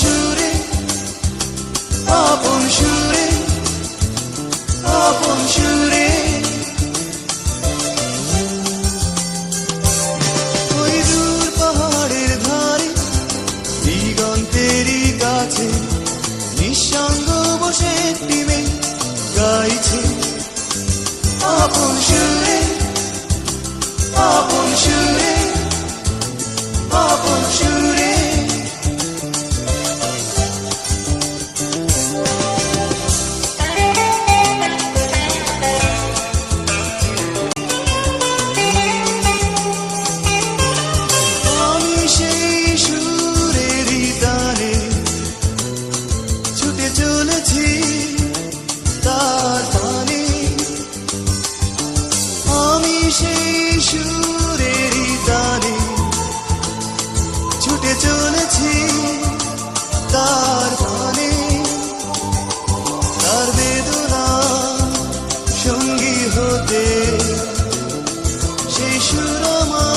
সুরে আপন সুরে আপন সুরে ওই দূর পাহাড়ের ধারে দিগন্তেরই কাছে নিঃসঙ্গ বসে টিমে গাইছে আপন সুরে আপন সুরে আপন সুরে আমি সেই সুরেরই তানে ছুটে চলেছি তার পানে আমি সেই সুরেরই তানে ছুটে চলেছি তার পানে তার বেদনা সঙ্গী হতে সেই সুর আমার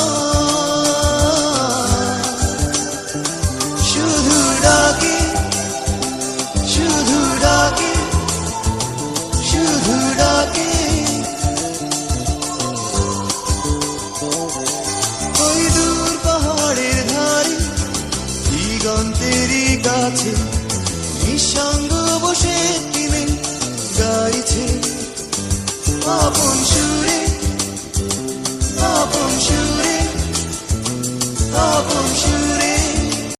শুধু ডাকে শুধু ডাকে শুধু ডাকে ওই দূর পাহাড়ের ধারে দিগন্তেরই কাছে নিঃসঙ্গ বসে টিমে গাইছে আপন সুরে